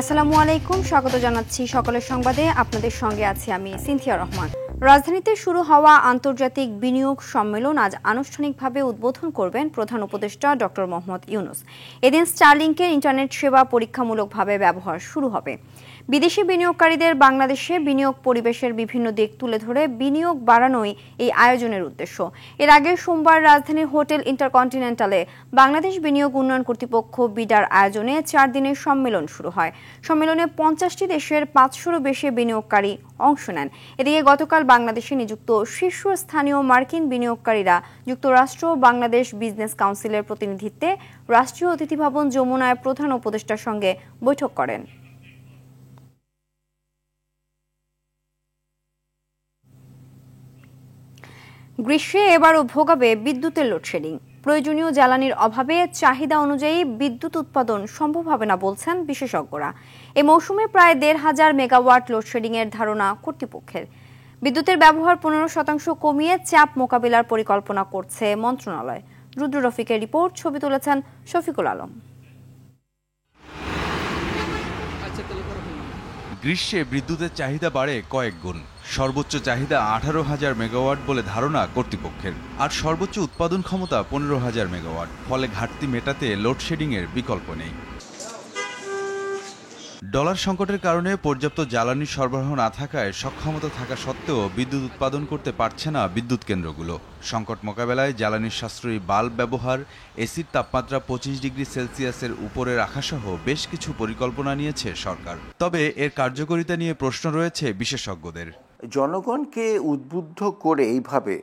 আসসালামু আলাইকুম, স্বাগত জানাচ্ছি সকালের সংবাদে। আপনাদের সঙ্গে আছি আমি সিনথিয়া রহমান। রাজধানীতে শুরু হওয়া আন্তর্জাতিক বিনিয়োগ সম্মেলন আজ আনুষ্ঠানিকভাবে উদ্বোধন করবেন প্রধান উপদেষ্টা ডক্টর মোহাম্মদ ইউনূস। এদিন স্টারলিংকের ইন্টারনেট সেবা পরীক্ষামূলকভাবে ব্যবহার শুরু হবে। বিদেশি বিনিয়োগকারীদের বাংলাদেশে বিনিয়োগ পরিবেশের বিভিন্ন দিক তুলে ধরে বিনিয়োগ বাড়ানোই এই আয়োজনের উদ্দেশ্য। এর আগে সোমবার রাজধানীর হোটেল ইন্টারকন্টিনেন্টালে বাংলাদেশ বিনিয়োগ উন্নয়ন কর্তৃপক্ষ বিডার আয়োজনে 4 দিনের সম্মেলন শুরু হয়। সম্মেলনে 50টি দেশের 500-রও বেশি বিনিয়োগকারী অংশ নেন। এদিকে গতকাল বাংলাদেশে নিযুক্ত শীর্ষস্থানীয় মার্কিন বিনিয়োগকারীরা যুক্তরাষ্ট্র বাংলাদেশ বিজনেস কাউন্সিলের প্রতিনিধিত্বে রাষ্ট্রীয় অতিথি ভবন যমুনায় প্রধান উপদেষ্টার সঙ্গে বৈঠক করেন। গ্রীষ্মে এবারও ভোগাবে বিদ্যুতের লোডশেডিং। প্রয়োজনীয় জ্বালানির অভাবে চাহিদা অনুযায়ী বিদ্যুৎ উৎপাদন সম্ভব হবে না বলছেন বিশেষজ্ঞরা। এ মৌসুমে প্রায় 1,500 মেগাওয়াট লোডশেডিংয়ের ধারণা কর্তৃপক্ষের। বিদ্যুতের ব্যবহার 15% কমিয়ে চাপ মোকাবিলার পরিকল্পনা করছে মন্ত্রণালয়। রুদ্র রফিকের রিপোর্ট, ছবি তুলেছেন শফিকুল আলম। গ্রীষ্মে বিদ্যুতের চাহিদা বাড়ে কয়েক গুণ। সর্বোচ্চ চাহিদা 18,000 মেগাওয়াট বলে ধারণা কর্তৃপক্ষের, আর সর্বোচ্চ উৎপাদন ক্ষমতা 15,000 মেগাওয়াট। ফলে ঘাটতি মেটাতে লোডশেডিংয়ের বিকল্প নেই। ডলার সংকটের কারণে পর্যাপ্ত জ্বালানি সরবরাহ না থাকায় সক্ষমতা থাকা সত্ত্বেও বিদ্যুৎ উৎপাদন করতে পারছে না বিদ্যুৎ কেন্দ্রগুলো। সংকট মোকাবেলায় জ্বালানির সাশ্রয়ী বাল্ব ব্যবহার, এসির তাপমাত্রা 25 ডিগ্রি সেলসিয়াসের উপরে রাখা সহ বেশ কিছু পরিকল্পনা নিয়েছে সরকার। তবে এর কার্যকারিতা নিয়ে প্রশ্ন রয়েছে বিশেষজ্ঞদের। জনগণকে উদ্বুদ্ধ করে এইভাবে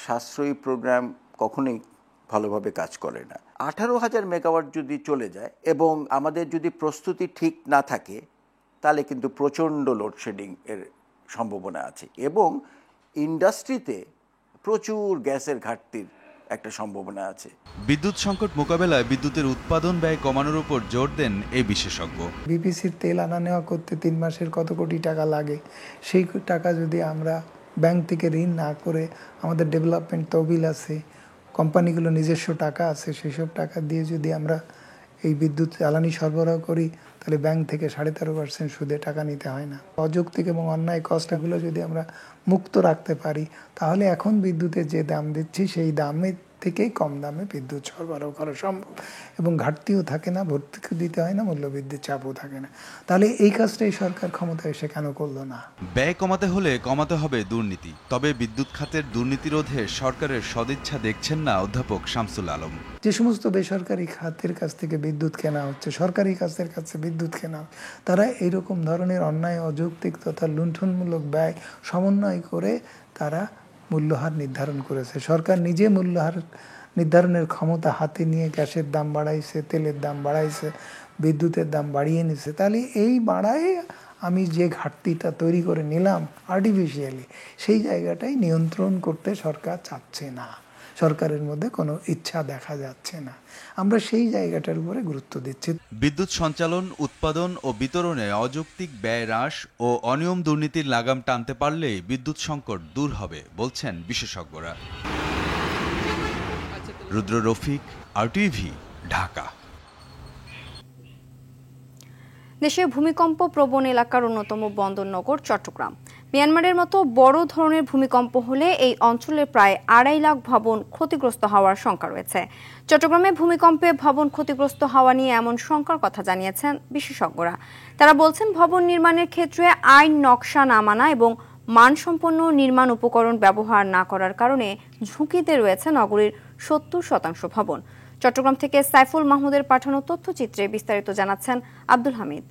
সাশ্রয়ী প্রোগ্রাম কখনোই ভালোভাবে কাজ করে না। 18,000 মেগাওয়াট যদি চলে যায় এবং আমাদের যদি প্রস্তুতি ঠিক না থাকে, তাহলে কিন্তু প্রচণ্ড লোডশেডিং এর সম্ভাবনা আছে এবং ইন্ডাস্ট্রিতে প্রচুর গ্যাসের ঘাটতির একটা সম্ভাবনা আছে। বিদ্যুৎ সংকট মোকাবেলায় বিদ্যুতের উৎপাদন ব্যয় কমানোর উপর জোর দেন এই বিশেষজ্ঞ। বিপিসির তেল আনা নেওয়া করতে 3 মাসের কত কোটি টাকা লাগে, সেই টাকা যদি আমরা ব্যাংক থেকে ঋণ না করে, আমাদের ডেভেলপমেন্ট তহবিল আছে, কোম্পানিগুলো নিজস্ব টাকা আছে, সেই সব টাকা দিয়ে যদি আমরা এই বিদ্যুৎ জ্বালানি সরবরাহ করি, তাহলে ব্যাংক থেকে 13.5% সুদে টাকা নিতে হয় না। অযৌক্তিক এবং অন্যায় কস্টগুলো যদি আমরা মুক্ত রাখতে পারি, তাহলে এখন বিদ্যুতের যে দাম দিচ্ছি সেই দামের থেকেই কম দামে বিদ্যুৎ সরবরাহ করা সম্ভব এবং ঘাটতিও থাকে না, ভর্তুকি দিতে হয় না, মূল্যবৃদ্ধির চাপও থাকে না। তাহলে এই কাজটাই সরকার ক্ষমতায় এসে কেন করলো না? ব্যয় কমাতে হলে কমাতে হবে দুর্নীতি। তবে বিদ্যুৎ খাতের দুর্নীতি রোধে সরকারের সদিচ্ছা দেখছেন না অধ্যাপক শামসুল আলম। যে সমস্ত বেসরকারি খাতের কাছ থেকে বিদ্যুৎ কেনা হচ্ছে, সরকারি খাতের কাছে বিদ্যুৎ কেনা, তারা এইরকম ধরনের অন্যায়, অযৌক্তিক তথা লুণ্ঠনমূলক ব্যয় সমন্বয় করে তারা মূল্যহার নির্ধারণ করেছে। সরকার নিজে মূল্যহার নির্ধারণের ক্ষমতা হাতে নিয়ে গ্যাসের দাম বাড়াইছে, তেলের দাম বাড়াইছে, বিদ্যুতের দাম বাড়িয়ে নিছে। তাহলে এই বাড়ায় আমি যে ঘাটতিটা তৈরি করে নিলাম আর্টিফিশিয়ালি, সেই জায়গাটাই নিয়ন্ত্রণ করতে সরকার চাচ্ছে না। সরকারের মধ্যে কোনো ইচ্ছা দেখা যাচ্ছে না। আমরা সেই জায়গাটার উপরে গুরুত্ব দিচ্ছি। বিদ্যুৎ সঞ্চালন, উৎপাদন ও বিতরণে অযৌক্তিক ব্যয় হ্রাস ও অনিয়ম দুর্নীতির লাগাম টানতে পারলেই বিদ্যুৎ সংকট দূর হবে বলছেন বিশেষজ্ঞরা। রুদ্র রফিক, RTV, ঢাকা। দেশে ভূমিকম্প প্রবণ এলাকার অন্যতম বন্দরনগর চট্টগ্রাম। মিয়ানমারের মতো বড় ধরনের ভূমিকম্প হলে এই অঞ্চলে প্রায় 2.5 লাখ ভবন ক্ষতিগ্রস্ত হওয়ার শঙ্কা রয়েছে। চট্টগ্রামে ভূমিকম্পে ভবন ক্ষতিগ্রস্ত হওয়া নিয়ে এমন শঙ্কার কথা জানিয়েছেন বিশেষজ্ঞরা। তারা বলছেন, ভবন নির্মাণের ক্ষেত্রে আইন নকশা না মানা এবং মানসম্পন্ন নির্মাণ উপকরণ ব্যবহার না করার কারণে ঝুঁকিতে রয়েছে নগরীর 70% ভবন। চট্টগ্রাম থেকে সাইফুল মাহমুদের পাঠানো তথ্যচিত্রে বিস্তারিত জানাচ্ছেন আব্দুল হামিদ।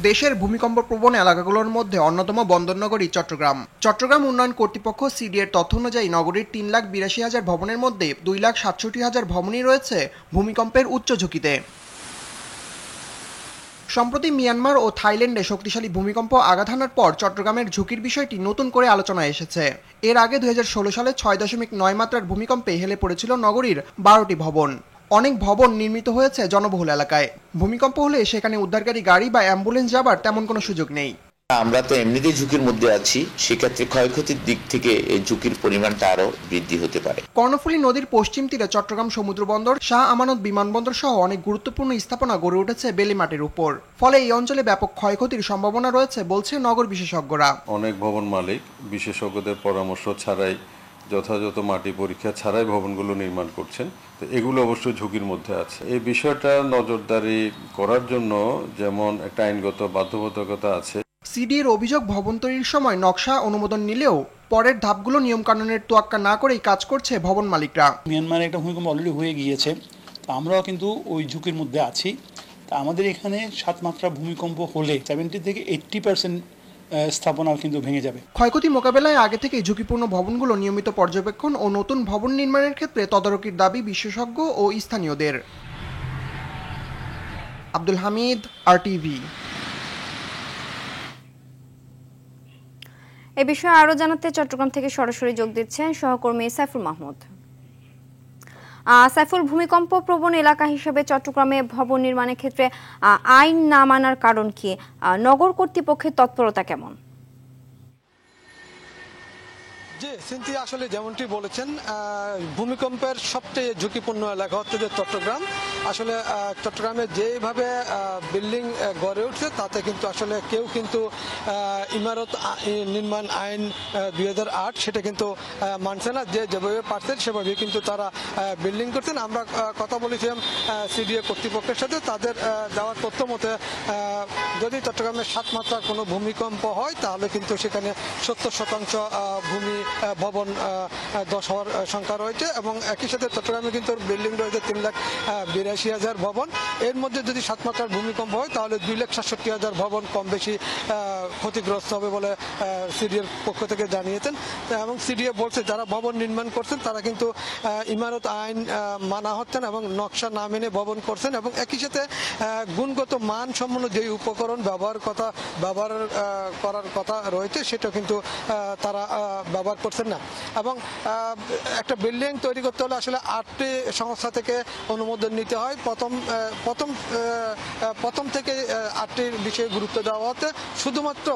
দেশের ভূমিকম্প প্রবণ এলাকাগুলোর মধ্যে অন্যতম বন্দরনগরী চট্টগ্রাম। চট্টগ্রাম উন্নয়ন কর্তৃপক্ষ সিডিএর তথ্য অনুযায়ী নগরীর 3,82,000 ভবনের মধ্যে 2,67,000 ভবনই রয়েছে ভূমিকম্পের উচ্চ ঝুঁকিতে। সম্প্রতি মিয়ানমার ও থাইল্যান্ডে শক্তিশালী ভূমিকম্প আঘাত হানার পর চট্টগ্রামের ঝুঁকির বিষয়টি নতুন করে আলোচনায় এসেছে। এর আগে 2016 সালে 6.9 মাত্রার ভূমিকম্পে হেলে পড়েছিল নগরীর 12টি ভবন। অনেক ভবন নির্মিত হয়েছে জনবহুল এলাকায়। ভূমিকম্প হলে সেখানে উদ্ধারকারী গাড়ি বা অ্যাম্বুলেন্স যাবার তেমন কোনো সুযোগ নেই। আমরা তো এমনিতেই ঝুঁকির মধ্যে আছি, সেক্ষেত্রে ক্ষয়ক্ষতির দিক থেকে এই ঝুঁকির পরিমাণটা আরো বৃদ্ধি হতে পারে। কর্ণফুলী নদীর পশ্চিম তীরে চট্টগ্রাম সমুদ্র বন্দর, শাহ আমানত বিমানবন্দর সহ অনেক গুরুত্বপূর্ণ স্থাপনা গড়ে উঠেছে বেলেমাটির উপর। ফলে এই অঞ্চলে ব্যাপক ক্ষয়ক্ষতির সম্ভাবনা রয়েছে বলছে নগর বিশেষজ্ঞরা। অনেক ভবন মালিক বিশেষজ্ঞদের পরামর্শ ছাড়াই, যথাযথ মাটি পরীক্ষা ছাড়াই ভবনগুলো নির্মাণ করছেন। তো এগুলো অবশ্যই ঝুঁকির মধ্যে আছে। এই বিষয়টা নজরদারি করার জন্য যেমন একটা আইনগত বাধ্যবাধকতা আছে। সিডিএর অভিযোগ, ভবন তৈরির সময় নকশা অনুমোদন নিলেও পরের ধাপগুলো নিয়মকানুনের তোয়াক্কা না করেই কাজ করছে ভবন মালিকরা। মিয়ানমারে একটা ভূমিকম্প অলরেডি হয়ে গিয়েছে, তো আমরাও কিন্তু ওই ঝুঁকির মধ্যে আছি। তা আমাদের এখানে 7 মাত্রা ভূমিকম্প হলে 70 থেকে 80% স্থাপনা কিন্তু ভেঙে যাবে। ক্ষয়ক্ষতি মোকাবেলায় আগে থেকেই ঝুঁকিপূর্ণ ভবনগুলো নিয়মিত পর্যবেক্ষণ ও নতুন ভবন নির্মাণের ক্ষেত্রে তদারকির দাবি বিশেষজ্ঞ ও স্থানীয়দের। আব্দুল হামিদ, RTV। এ বিষয়ে আরো জানাতে চট্টগ্রাম থেকে সরাসরি যোগ দিচ্ছেন সহকর্মী সাইফুল মাহমুদ। সাইফুল, ভূমিকম্প প্রবণ এলাকা হিসেবে চট্টগ্রামে ভবন নির্মাণের ক্ষেত্রে আইন না মানার কারণ কি? নগর কর্তৃপক্ষের তৎপরতা কেমন? জি সিনথিয়া, আসলে যেমনটি বলেছেন, ভূমিকম্পের সবচেয়ে ঝুঁকিপূর্ণ এলাকা হচ্ছে যে চট্টগ্রাম। আসলে চট্টগ্রামে যেভাবে বিল্ডিং গড়ে উঠছে তাতে কিন্তু আসলে কেউ কিন্তু ইমারত নির্মাণ আইন 2008 সেটা কিন্তু মানছে না। যেভাবে পারছেন সেভাবে কিন্তু তারা বিল্ডিং করছেন। আমরা কথা বলেছিলাম সিডিএ কর্তৃপক্ষের সাথে, তাদের দেওয়ার তথ্য মতে যদি চট্টগ্রামে 7 মাত্রার কোনো ভূমিকম্প হয় তাহলে কিন্তু সেখানে 70% ভূমি ভবন ধস হওয়ার সংখ্যা রয়েছে। এবং একই সাথে চট্টগ্রামে কিন্তু বিল্ডিং রয়েছে 3,82,000 ভবন। এর মধ্যে যদি 7 মাত্রার ভূমিকম্প হয় তাহলে 2,67,000 ভবন কম বেশি ক্ষতিগ্রস্ত হবে বলে সিডিএর পক্ষ থেকে জানিয়েছেন। এবং সিডিএ বলছে যারা ভবন নির্মাণ করছেন তারা কিন্তু ইমারত আইন মানা হচ্ছেন এবং নকশা না মেনে ভবন করছেন। এবং একই সাথে গুণগত মান সম্পন্ন যে উপকরণ ব্যবহার করার কথা রয়েছে সেটা কিন্তু তারা ব্যবহার করছেন না। এবং একটা বিল্ডিং তৈরি করতে হলে আসলে 8টি সংস্থা থেকে অনুমোদন নিতে হয়। প্রথম থেকে 8টির বিষয়ে গুরুত্ব দেওয়া হচ্ছে। শুধুমাত্র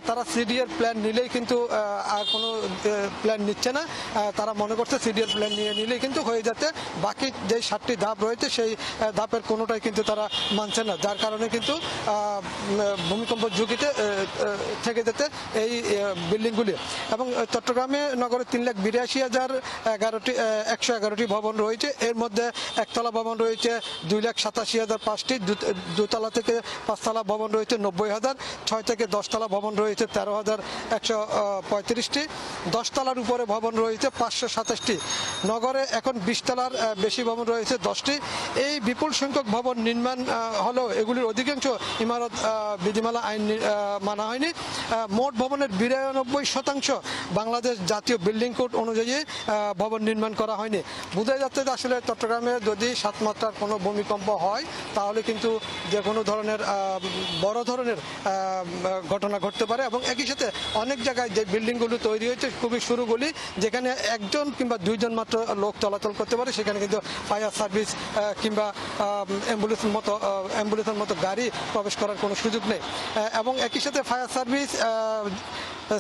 তারা সিডিএর প্ল্যান নিলেই কিন্তু আর কোনো প্ল্যান নিচ্ছে না। তারা মনে করছে সিডিএর প্ল্যান নিলেই কিন্তু হয়ে যাচ্ছে। বাকি যে 7টি ধাপ রয়েছে সেই ধাপের কোনোটাই কিন্তু তারা মানছে না, যার কারণে কিন্তু ভূমিকম্প ঝুঁকিতে থেকে যেতে এই বিল্ডিংগুলি। এবং চট্টগ্রামে নগরে 3,82,111টি ভবন রয়েছে। এর মধ্যে একতলা ভবন রয়েছে 2,87,005টি, দুতলা থেকে 5তলা ভবন রয়েছে 90,000, 6 থেকে 10তলা ভবন রয়েছে 13,135টি, 10তলার উপরে ভবন রয়েছে 527টি। নগরে এখন 20তলার বেশি ভবন রয়েছে 10টি। এই বিপুল সংখ্যক ভবন নির্মাণ হলেও এগুলির অধিকাংশ ইমারত বিধিমালা আইন মানা হয়নি। মোট ভবনের 92% বাংলাদেশ জাতীয় বিল্ডিং কোড অনুযায়ী ভবন নির্মাণ করা হয়নি। বোঝা যাচ্ছে যে আসলে চট্টগ্রামে যদি 7 মাত্রার কোনো ভূমিকম্প হয় তাহলে কিন্তু যে কোনো ধরনের বড় ধরনের ঘটনা ঘটতে পারে। এবং একই সাথে অনেক জায়গায় যে বিল্ডিংগুলো তৈরি হয়েছে খুবই সরুগুলি, যেখানে একজন কিংবা 2জন মাত্র লোক চলাচল করতে পারে, সেখানে কিন্তু ফায়ার সার্ভিস কিংবা অ্যাম্বুলেন্সের মতো গাড়ি প্রবেশ করার কোনো সুযোগ নেই। এবং একই সাথে ফায়ার সার্ভিস,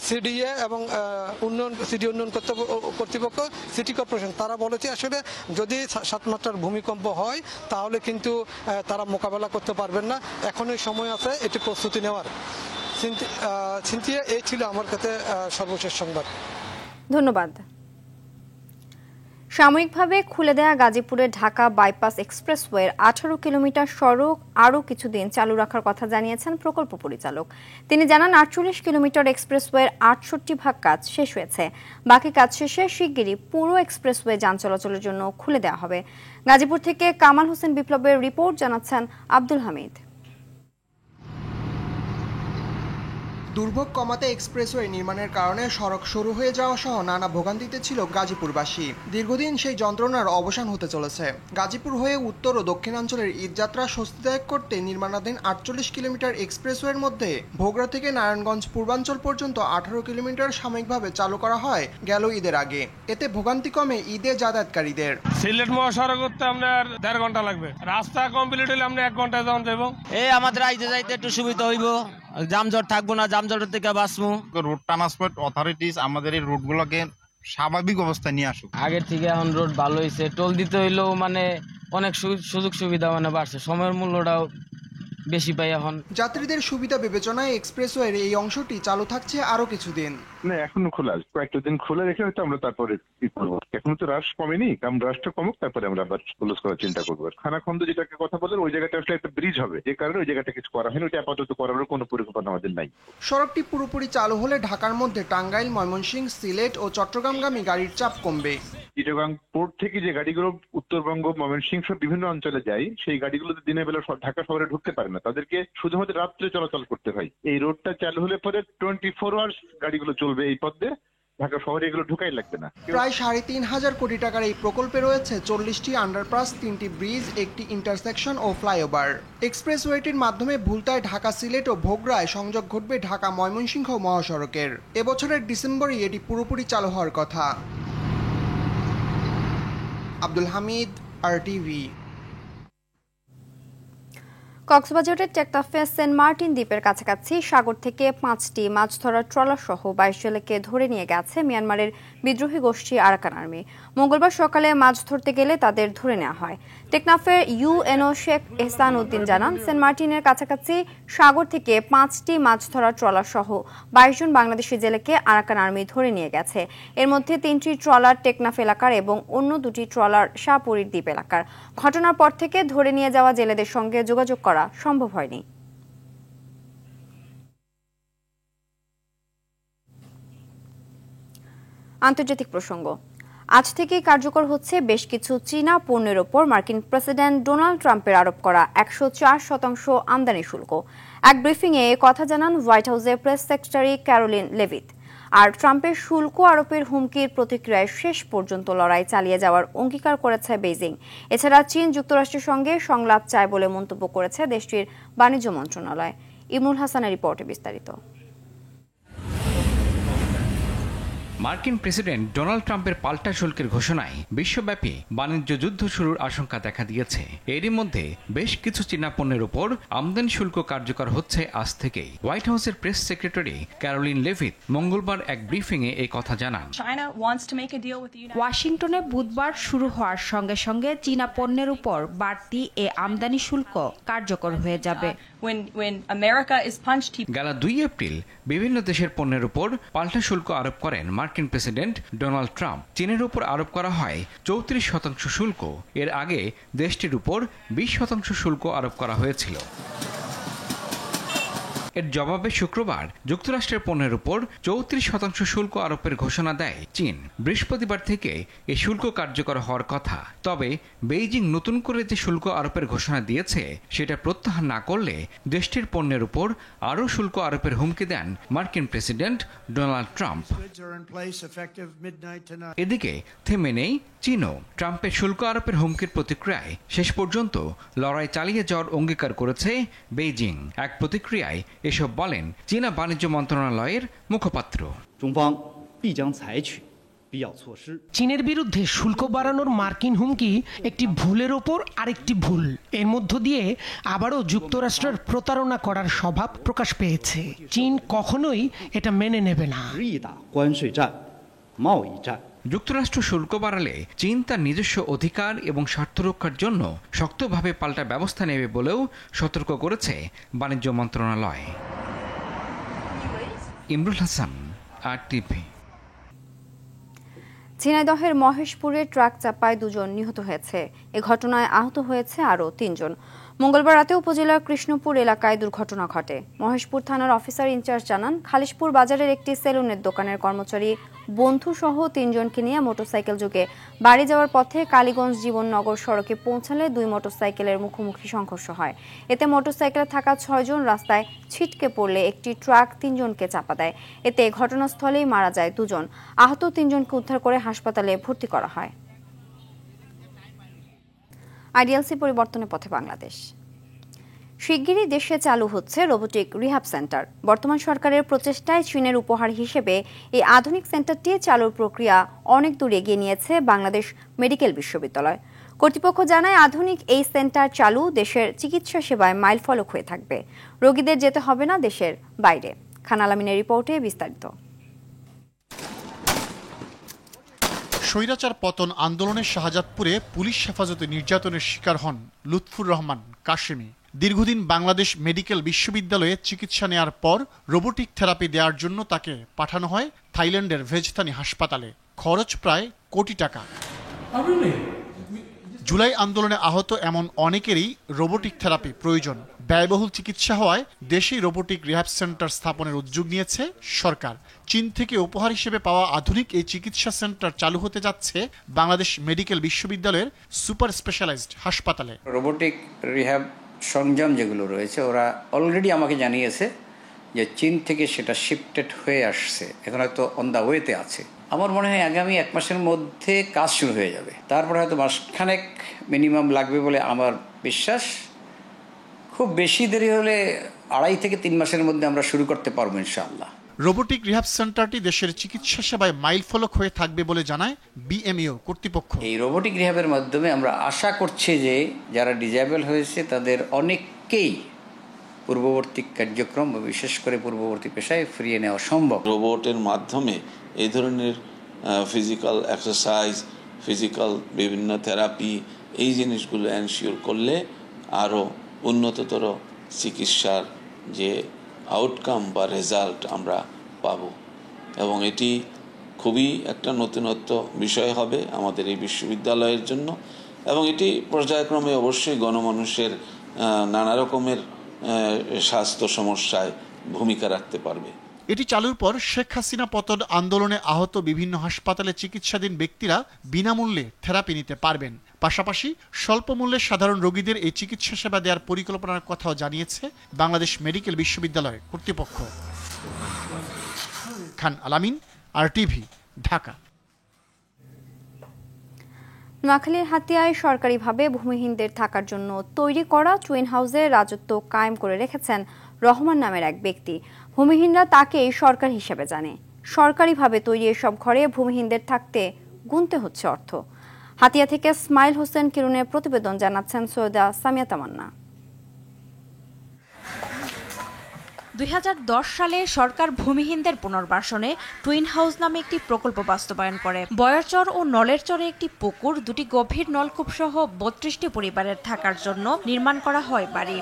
সিডিএ এবং সিডি উন্নয়ন কর্তৃপক্ষ, সিটি কর্পোরেশন তারা বলেছে আসলে যদি 7 মাত্রার ভূমিকম্প হয় তাহলে কিন্তু তারা মোকাবেলা করতে পারবেন না। এখনই সময় আছে এটি প্রস্তুতি নেওয়ার। সিনথিয়া, এই ছিল আমার কাছে সর্বশেষ সংবাদ। ধন্যবাদ। সাময়িকভাবে খুলে দেয়া গাজীপুরের ঢাকা বাইপাস এক্সপ্রেসওয়ের 18 কিলোমিটার সড়ক আরও কিছুদিন চালু রাখার কথা জানিয়েছেন প্রকল্প পরিচালক। তিনি জানান 48 কিলোমিটার এক্সপ্রেসওয়ের 68% কাজ শেষ হয়েছে। বাকি কাজ শেষে শিগগিরই পুরো এক্সপ্রেসওয়ে যান চলাচলের জন্য খুলে দেওয়া হবে। গাজীপুর থেকে কামাল হোসেন বিপ্লবের রিপোর্ট, জানাচ্ছেন আব্দুল হামিদ। দুর্ভোগ কমাতে এক্সপ্রেসওয়ে নির্মাণের কারণে সড়ক সরু হয়ে যাওয়া সহ নানা ভোগান্তিতে ছিল গাজীপুরবাসী। দীর্ঘদিন সেই যন্ত্রণার অবসান হতে চলেছে। গাজীপুর হয়ে উত্তর ও দক্ষিণাঞ্চলের ঈদযাত্রা স্বস্তিদায়ক করতে নির্মাণাধীন 48 কিলোমিটার এক্সপ্রেসওয়ের মধ্যে ভোগড়া থেকে নারায়ণগঞ্জ পূর্বাঞ্চল পর্যন্ত 18 কিলোমিটার সাময়িকভাবে চালু করা হয় গেল ঈদের আগে। এতে ভোগান্তি কমে ঈদে যাতায়াতকারীদের। সিলেট মহাসড়ক করতে আপনার 1.5 ঘন্টা লাগবে, রাস্তা কমপ্লিট হলে আমরা 1 ঘন্টায় যাওয়া যাবো। আমাদের আইতে যাইতে একটু সুবিধা হইব। যানজট থাকবো না, যানজটের থেকে বাঁচবো। রোড ট্রান্সপোর্ট অথরিটিস আমাদের এই রোডগুলোকে স্বাভাবিক অবস্থায় নিয়ে আসুক। আগের থেকে এখন রোড ভালো হয়েছে, টোল দিতে হইলেও মানে অনেক সুযোগ সুবিধা মানে বাড়ছে, সময়ের মূল্যটাও বেশি পাই এখন। যাত্রীদের সুবিধা বিবেচনায় এক্সপ্রেসওয়ের এই অংশটি চালু থাকছে আরো কিছুদিন। না, এখনো খোলা আছে, কয়েকটা দিন খোলা রেখে হয়তো আমরা তারপরে কি করবো। এখন তো রাশ কমেনি, কারণ রাশটা কমুক তারপরে আমরা আবার ক্লোজ করার চিন্তা করবো। খানাখন্দ যেটাকে কথা বলেন ওই জায়গাটা আসলে একটা ব্রিজ হবে, যে কারণে ওই জায়গাটা কিছু করা হয়নি, ওইটা আপাতত করার কোনো পরিকল্পনা আমাদের নাই। সড়কটি পুরোপুরি চালু হলে ঢাকার মধ্যে টাঙ্গাইল, ময়মনসিংহ, সিলেট ও চট্টগ্রামগামী গাড়ির চাপ কমবে। চিটাগাং পোর্ট থেকে যে গাড়িগুলো উত্তরবঙ্গ, ময়মনসিংহ সব বিভিন্ন অঞ্চলে যায়, সেই গাড়িগুলো দিনের বেলা ঢাকা শহরে ঢুকতে পারে না, তাদেরকে শুধুমাত্র রাত্রে চলাচল করতে হয়। এই রোডটা চালু হলে পরে 24 আওয়ার্স গাড়িগুলো চলবে এই পথে, ঢাকা শহরে এগুলো ঢুকাই লাগবে না। প্রায় 3.5 কোটি টাকার এই প্রকল্পে রয়েছে 40টি আন্ডারপাস, 3টি ব্রিজ, একটি ইন্টারসেকশন ও ফ্লাইওভার। এক্সপ্রেসওয়েটির মাধ্যমে ভুলতায় ঢাকা, সিলেট ও ভোগড়ায় সংযোগ ঘটবে ঢাকা ময়মনসিংহ মহাসড়কের। এবছরের ডিসেম্বরে এটি পুরোপুরি চালু হওয়ার কথা। আব্দুল হামিদ, RTV। কক্সবাজারের টেকনাফে সেন্ট মার্টিন দ্বীপের কাছাকাছি সাগর থেকে 5টি মাছ ধরার ট্রলার সহ 22 জেলেকে ধরে নিয়ে গেছে মিয়ানমারের বিদ্রোহী গোষ্ঠী আরাকান আর্মি। মঙ্গলবার সকালে মাছ ধরতে গেলে তাদের ধরে নেওয়া হয়। টেকনাফের ইউএনও শেখ এহসান উদ্দিন জানান, সেন্ট মার্টিনের কাছাকাছি সাগর থেকে 5টি মাছ ধরার ট্রলার সহ 22 জন বাংলাদেশি জেলেকে আরাকান আর্মি ধরে নিয়ে গেছে। এর মধ্যে 3টি ট্রলার টেকনাফ এলাকার এবং অন্য 2টি ট্রলার শাহপুরীর দ্বীপ এলাকার। ঘটনার পর থেকে ধরে নিয়ে যাওয়া জেলেদের সঙ্গে যোগাযোগ করা সম্ভব হয়নি। আন্তর্জাতিক প্রসঙ্গ। আজ থেকে কার্যকর হচ্ছে বেশ কিছু চীনা পণ্যের ওপর মার্কিন প্রেসিডেন্ট ডোনাল্ড ট্রাম্পের আরোপ করা 104% আমদানি শুল্ক। এক ব্রিফিংয়ে কথা জানান হোয়াইট হাউসের প্রেস সেক্রেটারি ক্যারোলিন লেভিথ। আর ট্রাম্পের শুল্ক আরোপের হুমকির প্রতিক্রিয়ায় শেষ পর্যন্ত লড়াই চালিয়ে যাওয়ার অঙ্গীকার করেছে বেইজিং। এছাড়া চীন যুক্তরাষ্ট্রের সঙ্গে সংলাপ চায় বলে মন্তব্য করেছে দেশটির বাণিজ্য মন্ত্রণালয়। ইমরুল হাসানের রিপোর্টে বিস্তারিত। মার্কিন প্রেসিডেন্ট ডোনাল্ড ট্রাম্পের পাল্টা শুল্কের ঘোষণায় বিশ্বব্যাপী বাণিজ্য যুদ্ধ শুরুর আশঙ্কা দেখা দিয়েছে। এরই মধ্যে বেশ কিছু চীনা পণ্যের উপর আমদানি শুল্ক কার্যকর হচ্ছে আজ থেকেই। হোয়াইট হাউসের প্রেস সেক্রেটারি ক্যারোলিন লেভিথ মঙ্গলবার এক ব্রিফিংয়ে এই কথা জানান। ওয়াশিংটনে বুধবার শুরু হওয়ার সঙ্গে সঙ্গে চীনা পণ্যের উপর বাড়তি এ আমদানি শুল্ক কার্যকর হয়ে যাবে। গেল 2 এপ্রিল বিভিন্ন দেশের পণ্যের উপর পাল্টা শুল্ক আরোপ করেন মার্কিন প্রেসিডেন্ট ডোনাল্ড ট্রাম্প। চীনের উপর আরোপ করা হয় 34% শুল্ক। এর আগে দেশটির উপর 20% শুল্ক আরোপ করা হয়েছিল। এর জবাবে শুক্রবার যুক্তরাষ্ট্রের পণ্যের উপর 34% শুল্ক আরোপের ঘোষণা দেয় চীন। বৃহস্পতিবার থেকে এই শুল্ক কার্যকর হওয়ার কথা। তবে বেইজিং নতুন করে যে শুল্ক আরোপের ঘোষণা দিয়েছে সেটা প্রত্যাহার না করলে দেশটির পণ্যের উপর আরও শুল্ক আরোপের হুমকি দেন মার্কিন প্রেসিডেন্ট ডোনাল্ড ট্রাম্প। এদিকে থেমে নেই চীনও। ট্রাম্পের শুল্ক আরোপের হুমকির প্রতিক্রিয়ায় শেষ পর্যন্ত লড়াই চালিয়ে যাওয়ার অঙ্গীকার করেছে বেইজিং। এক প্রতিক্রিয়ায় এসব বলেন চীনা বাণিজ্য মন্ত্রণালয়ের মুখপাত্র। চীনের বিরুদ্ধে শুল্ক বাড়ানোর মার্কিন হুমকি একটি ভুলের ওপর আরেকটি ভুল। এর মধ্য দিয়ে আবারও যুক্তরাষ্ট্রের প্রতারণা করার স্বভাব প্রকাশ পেয়েছে। চীন কখনোই এটা মেনে নেবে না। যুক্তরাষ্ট্র শুল্ক বাড়ালে চীন তার নিজস্ব অধিকার এবং স্বার্থ রক্ষার জন্য শক্তভাবে পাল্টা ব্যবস্থা নেবে বলেও সতর্ক করেছে বাণিজ্য মন্ত্রণালয়। ইমরুল হাসান, RTV। ঝিনাইদহের মহেশপুরে ট্রাক চাপায় 2 জন নিহত হয়েছে। এ ঘটনায় আহত হয়েছে আরও 3 জন। মঙ্গলবার রাতে উপজেলার কৃষ্ণপুর এলাকায় দুর্ঘটনা ঘটে। মহেশপুর থানার অফিসার ইনচার্জ জানান, খালিশপুর বাজারের একটি সেলুনের দোকানের কর্মচারী বন্ধু সহ 3 জনকে নিয়ে মোটরসাইকেল যোগে বাড়ি যাওয়ার পথে কালীগঞ্জ জীবননগর সড়কে পৌঁছালে 2 মোটরসাইকেলের মুখোমুখি সংঘর্ষ হয়। এতে মোটরসাইকেলে থাকা 6 জন রাস্তায় ছিটকে পড়লে একটি ট্রাক 3 জনকে চাপা দেয়। এতে ঘটনাস্থলেই মারা যায় 2 জন। আহত 3 জনকে উদ্ধার করে হাসপাতালে ভর্তি করা হয়। আইডিএলসি পরিবর্তনের পথে বাংলাদেশ। শিগগিরই দেশে চালু হচ্ছে রোবোটিক রিহ্যাব সেন্টার। বর্তমান সরকারের প্রচেষ্টায় চীনের উপহার হিসেবে এই আধুনিক সেন্টারটি চালুর প্রক্রিয়া অনেক দূর এগিয়ে নিয়েছে বাংলাদেশ মেডিকেল বিশ্ববিদ্যালয়। কর্তৃপক্ষ জানায় আধুনিক এই সেন্টার চালু দেশের চিকিৎসা সেবায় মাইলফলক হয়ে থাকবে। রোগীদের যেতে হবে না দেশের বাইরে। খান আলামিনের রিপোর্টে বিস্তারিত। স্বৈরাচার পতন আন্দোলনের শাহজাদপুরে পুলিশ হেফাজতে নির্যাতনের শিকার হন লুৎফুর রহমান কাশেমি। দীর্ঘদিন বাংলাদেশ মেডিকেল বিশ্ববিদ্যালয়ে চিকিৎসা নেয়ার পর রোবোটিক থেরাপি দেওয়ার জন্য তাকে পাঠানো হয় থাইল্যান্ডের ভেজতানি হাসপাতালে। খরচ প্রায় কোটি টাকা। জুলাই আন্দোলনে আহত এমন অনেকেরই রোবোটিক থেরাপি প্রয়োজন। ব্যয়বহুল চিকিৎসা হওয়ায় দেশেই রোবোটিক রিহ্যাব সেন্টার স্থাপনের উদ্যোগ নিয়েছে সরকার। চীন থেকে উপহার হিসেবে পাওয়া আধুনিক এই চিকিৎসা সেন্টার চালু হতে যাচ্ছে বাংলাদেশ মেডিকেল বিশ্ববিদ্যালয়ের সুপার স্পেশালাইজড হাসপাতালে। রোবোটিক রিহ্যাব সরঞ্জাম যেগুলো রয়েছে ওরা অলরেডি আমাকে জানিয়েছে যে চীন থেকে সেটা শিফটেড হয়ে আসছে, এখন হয়তো অন দ্য ওয়েতে আছে। আমার মনে হয় আগামী 1 মাসের মধ্যে কাজ শুরু হয়ে যাবে। তারপরে হয়তো মাসখানেক মিনিমাম লাগবে বলে আমার বিশ্বাস। খুব বেশি দেরি হলে 2.5 থেকে 3 মাসের মধ্যে আমরা শুরু করতে পারবো ইনশাআল্লাহ। রোবোটিক রিহ্যাব সেন্টারটি দেশের চিকিৎসা সেবায় মাইলফলক হয়ে থাকবে বলে জানায় বিএমইও কর্তৃপক্ষ। এই রোবোটিক রিহ্যাবের মাধ্যমে আমরা আশা করছি যে যারা ডিজেবল হয়েছে তাদের অনেককেই পূর্ববর্তী কার্যক্রম বিশেষ করে পূর্ববর্তী পেশায় ফিরিয়ে নেওয়া সম্ভব। রোবটের মাধ্যমে এই ধরনের ফিজিক্যাল এক্সারসাইজ, ফিজিক্যাল বিভিন্ন থেরাপি, এই জিনিসগুলো এনশিওর করলে আরও উন্নততর চিকিৎসার যে আউটকাম বা রেজাল্ট আমরা পাব, এবং এটি খুবই একটা নতুনত্ব বিষয় হবে আমাদের এই বিশ্ববিদ্যালয়ের জন্য, এবং এটি পর্যায়ক্রমে অবশ্যই গণমানুষের নানা রকমের স্বাস্থ্য সমস্যায় ভূমিকা রাখতে পারবে। এটি চালুর পর শেখ হাসিনা পতন আন্দোলনে আহত বিভিন্ন হাসপাতালে চিকিৎসাধীন ব্যক্তিরা বিনামূল্যে থেরাপি নিতে পারবেন। পাশাপাশি স্বল্প মূল্যে সাধারণ রোগীদের এই চিকিৎসা সেবা দেওয়ার পরিকল্পনার কথাও জানিয়েছে বাংলাদেশ মেডিকেল বিশ্ববিদ্যালয় কর্তৃপক্ষ। খান আলামিন, RTV, ঢাকা। নোয়াখালীর হাতিয়ায় সরকারিভাবে ভূমিহীনদের থাকার জন্য তৈরি করা টুইন হাউসের রাজত্ব কায়েম করে রেখেছেন রহমান নামের এক ব্যক্তি। ভূমিহীনরা তাকেই সরকার হিসেবে জানে। সরকারিভাবে তৈরি এসব ঘরে ভূমিহীনদের থাকতে গুনতে হচ্ছে অর্থ। হাতিয়া থেকে ইসমাইল হোসেন কিরণের প্রতিবেদন, জানাচ্ছেন সৈয়দা সামিয়া তামান্না। 2010 সালে সরকার ভূমিহীনদের পুনর্বাসনে টুইন হাউস নামে একটি প্রকল্প বাস্তবায়ন করে। বয়ারচর ও নলের চরে একটি পুকুর, 2টি গভীর নলকূপ সহ 32টি পরিবারের থাকার জন্য নির্মাণ করা হয় বাড়ি।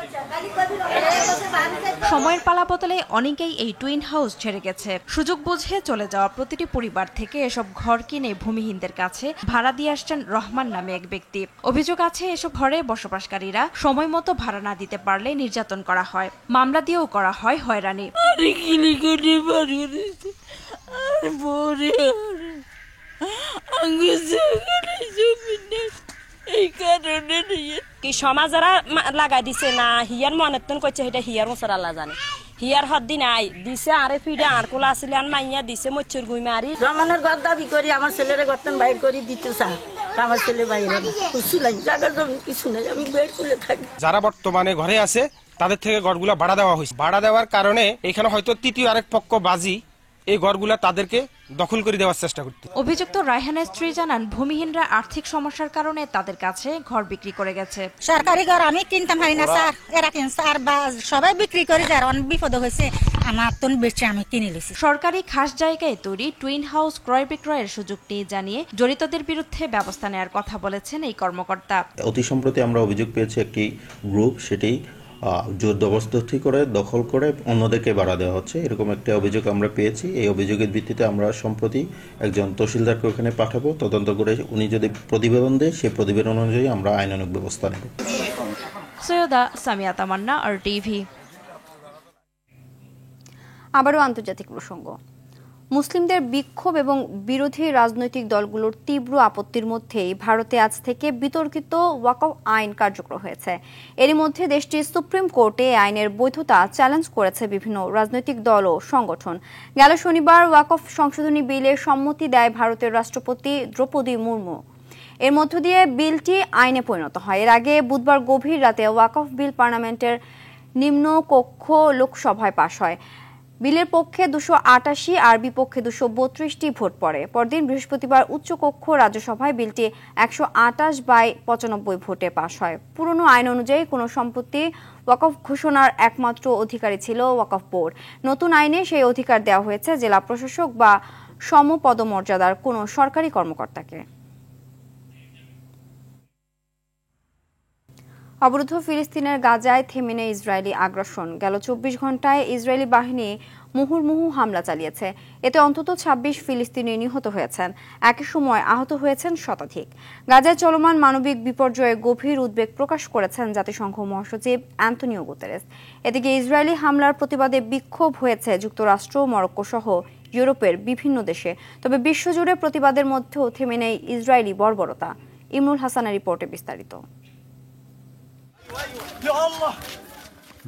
সময়ের পালাবদলে অনেকেই এই টুইন হাউস ছেড়ে গেছে। সুযোগ বুঝে চলে যাওয়া প্রতিটি পরিবার থেকে এসব ঘর কিনে ভূমিহীনদের কাছে ভাড়া দিয়ে আসছেন রহমান নামে এক ব্যক্তি। অভিযোগ আছে এসব ঘরে বসবাসকারীরা সময় মতো ভাড়া না দিতে পারলে নির্যাতন করা হয়, মামলা দিয়েও করা হয় হয়রানি। কি সমাজরা লাগাই দিছে না হিয়ার মনেতন কইছে সেটা হিয়ার মশার আল্লাহ জানে। হিয়ার হদ্দি নাই দিছে আরে ফিডে আর কোলা আসলে আর মাইয়া দিছে মচ্ছর গুই মারি। রমানের ঘর দাবি করি আমার ছেলের গর্তন বাইর করে দিতে চায়, আমার ছেলে বাইরে কিছু নাই, জায়গার জমি কিছু নাই, আমি বের করে থাকি। যারা বর্তমানে ঘরে আছে তাদের থেকে ঘরগুলা ভাড়া দেওয়া হয়েছে। ভাড়া দেওয়ার কারণে এখানে হয়তো তৃতীয় আরেক পক্ষ বাজি এই ঘরগুলা তাদেরকে দখল করে দেওয়ার চেষ্টা করতে। অভিযুক্ত রায়হানের স্ত্রী জানান ভূমিহীনরা আর্থিক সমস্যার কারণে তাদের কাছে ঘর বিক্রি করে গেছে। সরকারি ঘর আমি কিনতাম পারি না স্যার, এরা কিনছে আর সবাই বিক্রি করে যায়, অনেক বিপদ হয়েছে, আমার তো বেশি আমি কিনে নিয়েছি। সরকারি খাস জায়গায় তৈরি টুইন হাউস ক্রয় বিক্রয়ের সুযোগটি জানিয়ে জড়িতদের বিরুদ্ধে ব্যবস্থা নেওয়ার কথা বলেছেন এই কর্মকর্তা। অতি সম্প্রতি আমরা অভিযোগ পেয়েছি একটি গ্রুপ সেটি জবরদস্তি করে দখল করে অন্যদেরকে ভাড়া দেওয়া হচ্ছে, এরকম একটা অভিযোগ আমরা পেয়েছি। এই অভিযোগের ভিত্তিতে আমরা সম্প্রতি একজন তহসিলদারকে ওখানে পাঠাবো, তদন্ত করে উনি যদি প্রতিবেদন দেয় সেই প্রতিবেদন অনুযায়ী আমরা আইনানুগ ব্যবস্থা নেব। সৈয়দা সামিয়া তামান্না, RTV। আবারও আন্তর্জাতিক প্রসঙ্গ। মুসলিমদের বিক্ষোভ এবং বিরোধী রাজনৈতিক দলগুলোর তীব্র আপত্তির মধ্যেই ভারতে আজ থেকে বিতর্কিত ওয়াকফ আইন কার্যকর হয়েছে। এরই মধ্যে দেশটির সুপ্রিম কোর্টে আইনের বৈধতা চ্যালেঞ্জ করেছে বিভিন্ন রাজনৈতিক দল ও সংগঠন। গেল শনিবার ওয়াকফ সংশোধনী বিলে সম্মতি দেয় ভারতের রাষ্ট্রপতি দ্রৌপদী মুর্মু। এর মধ্য দিয়ে বিলটি আইনে পরিণত হয়। এর আগে বুধবার গভীর রাতে ওয়াকফ বিল পার্লামেন্টের নিম্নকক্ষ লোকসভায় পাশ হয়। বিলের পক্ষে 288 আর বিপক্ষে 232টি ভোট পড়ে। পরদিন বৃহস্পতিবার উচ্চকক্ষ রাজ্যসভায় বিলটি 128/95 ভোটে পাশ হয়। পুরনো আইন অনুযায়ী কোনো সম্পত্তি ওয়াকফ ঘোষণার একমাত্র অধিকারী ছিল ওয়াকফ বোর্ড। নতুন আইনে সেই অধিকার দেওয়া হয়েছে জেলা প্রশাসক বা সমপদমর্যাদার কোনো সরকারি কর্মকর্তাকে। অবরুদ্ধ ফিলিস্তিনের গাজায় থেমে নেই ইসরায়েলি আগ্রাসন। গেল 24 ঘন্টায় ইসরায়েলি বাহিনী মুহুর্মুহু হামলা চালিয়েছে। এতে অন্তত 26 ফিলিস্তিনি নিহত হয়েছেন। একই সময় আহত হয়েছেন শতাধিক। গাজায় চলমান মানবিক বিপর্যয়ে গভীর উদ্বেগ প্রকাশ করেছেন জাতিসংঘ মহাসচিব অ্যান্তোনিও গুতেরেস। এদিকে ইসরায়েলি হামলার প্রতিবাদে বিক্ষোভ হয়েছে যুক্তরাষ্ট্র, মরক্কো সহ ইউরোপের বিভিন্ন দেশে। তবে বিশ্বজুড়ে প্রতিবাদের মধ্যেও থেমে নেই ইসরায়েলি বর্বরতা। ইমরুল হাসানের রিপোর্টে বিস্তারিত।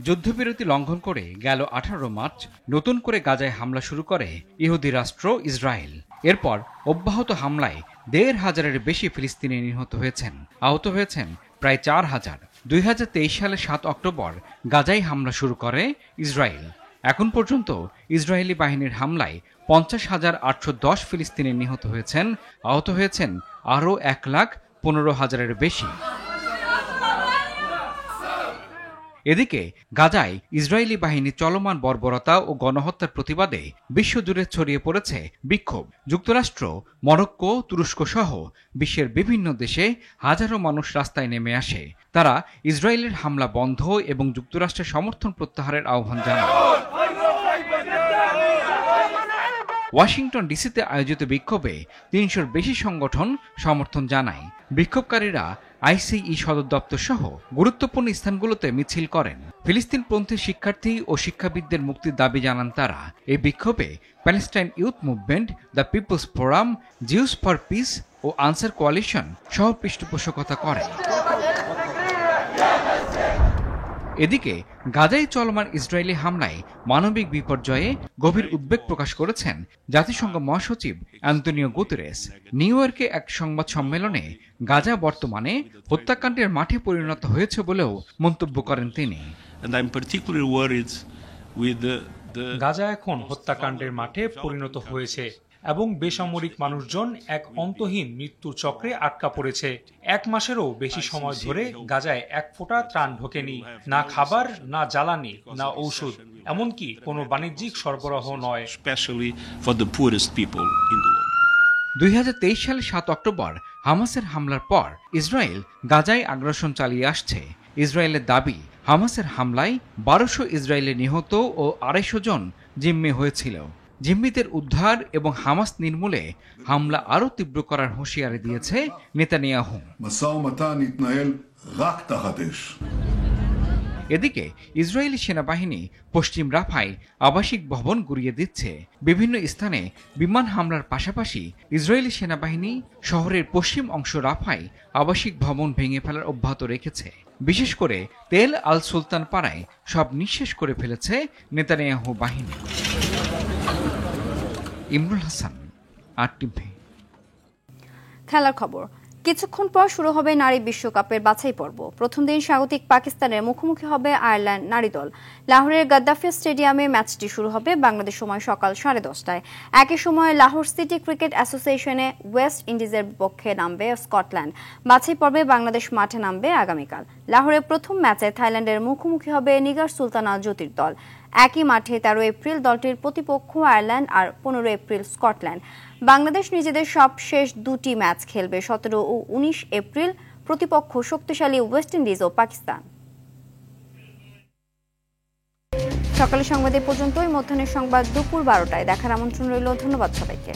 যুদ্ধবিরতি লঙ্ঘন করে গেল 18 মার্চ নতুন করে গাজায় হামলা শুরু করে ইহুদি রাষ্ট্র ইসরায়েল। এরপর অব্যাহত হামলায় 1,500-এর বেশি ফিলিস্তিনি নিহত হয়েছেন, আহত হয়েছেন প্রায় 4,000। 2023 সালে 7 অক্টোবর গাজায় হামলা শুরু করে ইসরায়েল। এখন পর্যন্ত ইসরায়েলি বাহিনীর হামলায় 50,810 ফিলিস্তিনি নিহত হয়েছেন, আহত হয়েছেন আরও 1,15,000-এর বেশি। এদিকে গাজায় ইসরায়েলি বাহিনীর চলমান বর্বরতা ও গণহত্যার প্রতিবাদে বিশ্বজুড়ে ছড়িয়ে পড়েছে বিক্ষোভ। যুক্তরাষ্ট্র, মরক্কো, তুরস্ক সহ বিশ্বের বিভিন্ন দেশে হাজারো মানুষ রাস্তায় নেমে আসে। তারা ইসরায়েলের হামলা বন্ধ এবং যুক্তরাষ্ট্রের সমর্থন প্রত্যাহারের আহ্বান জানায়। ওয়াশিংটন ডিসিতে আয়োজিত বিক্ষোভে 300-র বেশি সংগঠন সমর্থন জানায়। বিক্ষোভকারীরা আইসিই সদর দপ্তর সহ গুরুত্বপূর্ণ স্থানগুলোতে মিছিল করেন। ফিলিস্তিনপন্থী শিক্ষার্থী ও শিক্ষাবিদদের মুক্তির দাবি জানান তারা। এই বিক্ষোভে Palestine youth movement, the people's forum, Jews for peace ও আনসার কোয়ালিশন সহ পৃষ্ঠপোষকতা করে। এদিকে গাজায় চলমান ইসরায়েলি হামলায় মানবিক বিপর্যয়ে গভীর উদ্বেগ প্রকাশ করেছেন জাতিসংঘ মহাসচিব অ্যান্তোনিও গুতেরেস। নিউ ইয়র্কে এক সংবাদ সম্মেলনে গাজা বর্তমানে হত্যাকাণ্ডের মাঠে পরিণত হয়েছে বলেও মন্তব্য করেন তিনি। গাজা এখন হত্যাকাণ্ডের মাঠে পরিণত হয়েছে এবং বেসামরিক মানুষজন এক অন্তহীন মৃত্যুর চক্রে আটকা পড়েছে। 1 মাসেরও বেশি সময় ধরে গাজায় এক ফোঁটা ত্রাণ ঢোকেনি, না খাবার, না জ্বালানি, না ঔষধ, এমনকি কোনো বাণিজ্যিক সরবরাহ নয়। 2023 সালে 7 অক্টোবর হামাসের হামলার পর ইসরায়েল গাজায় আগ্রাসন চালিয়ে আসছে। ইসরায়েলের দাবি, হামাসের হামলায় 1200 ইসরায়েলি নিহত ও 250 জন জিম্মি হয়েছিল। জিম্মিদের উদ্ধার এবং হামাস নির্মূলে হামলা আরও তীব্র করার হুঁশিয়ারি দিয়েছে নেতানিয়াহু। এদিকে ইসরায়েলি সেনাবাহিনী পশ্চিম রাফায় আবাসিক ভবন গুঁড়িয়ে দিচ্ছে। বিভিন্ন স্থানে বিমান হামলার পাশাপাশি ইসরায়েলি সেনাবাহিনী শহরের পশ্চিম অংশ রাফায় আবাসিক ভবন ভেঙে ফেলার অব্যাহত রেখেছে। বিশেষ করে তেল আল সুলতান পাড়ায় সব নিঃশেষ করে ফেলেছে নেতানিয়াহু বাহিনী। ইমরুল হাসান, আরটিভি। খেলার খবর। কিছুক্ষণ পর শুরু হবে নারী বিশ্বকাপের বাছাই পর্ব। প্রথম দিন স্বাগতিক পাকিস্তানের মুখোমুখি হবে আয়ারল্যান্ড নারী দল। লাহোরের গাদ্দাফি স্টেডিয়ামে ম্যাচটি শুরু হবে বাংলাদেশ সময় সকাল 10:30টায়। একই সময় লাহোর সিটি ক্রিকেট অ্যাসোসিয়েশনে ওয়েস্ট ইন্ডিজের বিপক্ষে নামবে স্কটল্যান্ড। বাছাই পর্বে বাংলাদেশ মাঠে নামবে আগামীকাল। লাহোরের প্রথম ম্যাচে থাইল্যান্ডের মুখোমুখি হবে নিগার সুলতানা জ্যোতির দল। একই মাঠে 13 এপ্রিল দলটির প্রতিপক্ষ আয়ারল্যান্ড আর 15 এপ্রিল স্কটল্যান্ড। বাংলাদেশ নিজেদের সবশেষ 2টি ম্যাচ খেলবে 17 ও 19 এপ্রিল। প্রতিপক্ষ শক্তিশালী ওয়েস্ট ইন্ডিজ ও পাকিস্তান। সকালের সংবাদ এ পর্যন্তই। মধ্যাহ্নের সংবাদ দুপুর 12টায় দেখার আমন্ত্রণ রইল। ধন্যবাদ সবাইকে।